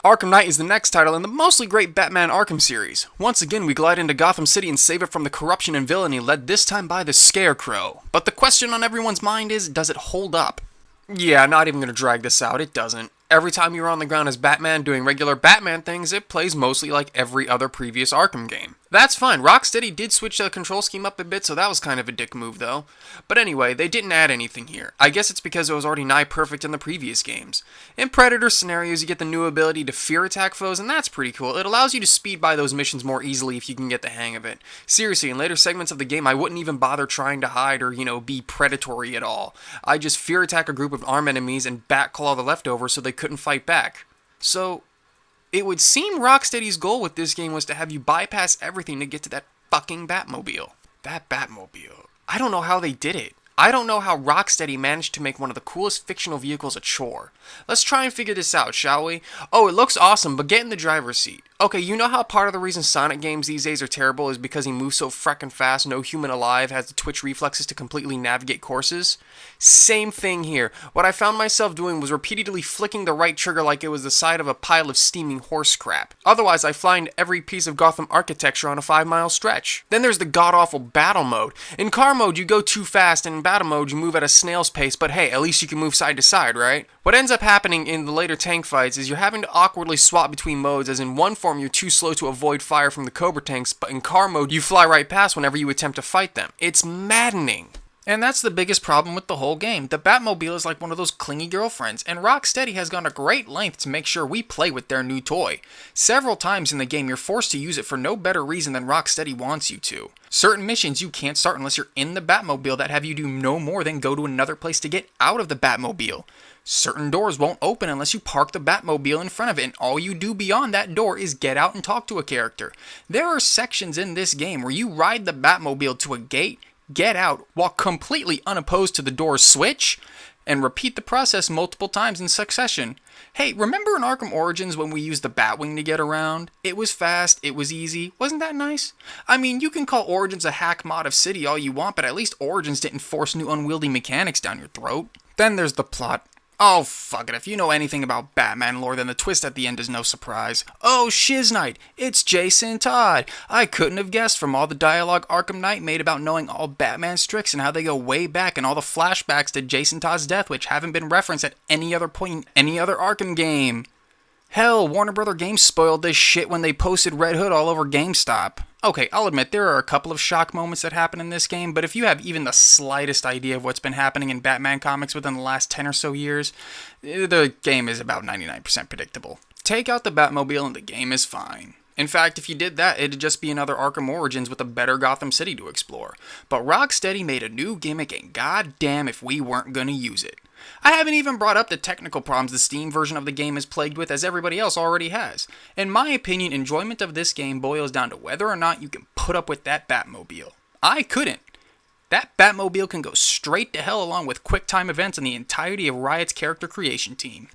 Arkham Knight is the next title in the mostly great Batman Arkham series. Once again, we glide into Gotham City and save it from the corruption and villainy led this time by the Scarecrow. But the question on everyone's mind is, does it hold up? Yeah, not even gonna drag this out, it doesn't. Every time you're on the ground as Batman doing regular Batman things, it plays mostly like every other previous Arkham game. That's fine, Rocksteady did switch the control scheme up a bit, so that was kind of a dick move though. But anyway, they didn't add anything here. I guess it's because it was already nigh perfect in the previous games. In Predator scenarios, you get the new ability to fear attack foes, and that's pretty cool. It allows you to speed by those missions more easily if you can get the hang of it. Seriously, in later segments of the game, I wouldn't even bother trying to hide or, be predatory at all. I just fear attack a group of armed enemies and bat-claw the leftovers so they couldn't fight back. So, it would seem Rocksteady's goal with this game was to have you bypass everything to get to that fucking Batmobile. That Batmobile. I don't know how they did it. I don't know how Rocksteady managed to make one of the coolest fictional vehicles a chore. Let's try and figure this out, shall we? Oh, it looks awesome, but get in the driver's seat. Okay, you know how part of the reason Sonic games these days are terrible is because he moves so frickin' fast no human alive has the twitch reflexes to completely navigate courses? Same thing here. What I found myself doing was repeatedly flicking the right trigger like it was the side of a pile of steaming horse crap. Otherwise, I fly into every piece of Gotham architecture on a 5-mile stretch. Then there's the god-awful battle mode. In car mode, you go too fast, and in battle mode, you move at a snail's pace, but hey, at least you can move side to side, right? What ends up happening in the later tank fights is you're having to awkwardly swap between modes, as in one form you're too slow to avoid fire from the Cobra tanks, but in car mode you fly right past whenever you attempt to fight them. It's maddening. And that's the biggest problem with the whole game. The Batmobile is like one of those clingy girlfriends, and Rocksteady has gone to great lengths to make sure we play with their new toy. Several times in the game you're forced to use it for no better reason than Rocksteady wants you to. Certain missions you can't start unless you're in the Batmobile that have you do no more than go to another place to get out of the Batmobile. Certain doors won't open unless you park the Batmobile in front of it, and all you do beyond that door is get out and talk to a character. There are sections in this game where you ride the Batmobile to a gate, get out, walk completely unopposed to the door's switch, and repeat the process multiple times in succession. Hey, remember in Arkham Origins when we used the Batwing to get around? It was fast, it was easy, wasn't that nice? I mean, you can call Origins a hack mod of City all you want, but at least Origins didn't force new unwieldy mechanics down your throat. Then there's the plot. Oh, fuck it. If you know anything about Batman lore, then the twist at the end is no surprise. Oh, shiznite, it's Jason Todd. I couldn't have guessed from all the dialogue Arkham Knight made about knowing all Batman's tricks and how they go way back and all the flashbacks to Jason Todd's death, which haven't been referenced at any other point in any other Arkham game. Hell, Warner Bros. Games spoiled this shit when they posted Red Hood all over GameStop. Okay, I'll admit there are a couple of shock moments that happen in this game, but if you have even the slightest idea of what's been happening in Batman comics within the last 10 or so years, the game is about 99% predictable. Take out the Batmobile and the game is fine. In fact, if you did that, it'd just be another Arkham Origins with a better Gotham City to explore. But Rocksteady made a new gimmick, and goddamn if we weren't gonna use it. I haven't even brought up the technical problems the Steam version of the game is plagued with, as everybody else already has. In my opinion, enjoyment of this game boils down to whether or not you can put up with that Batmobile. I couldn't. That Batmobile can go straight to hell along with quick time events and the entirety of Riot's character creation team.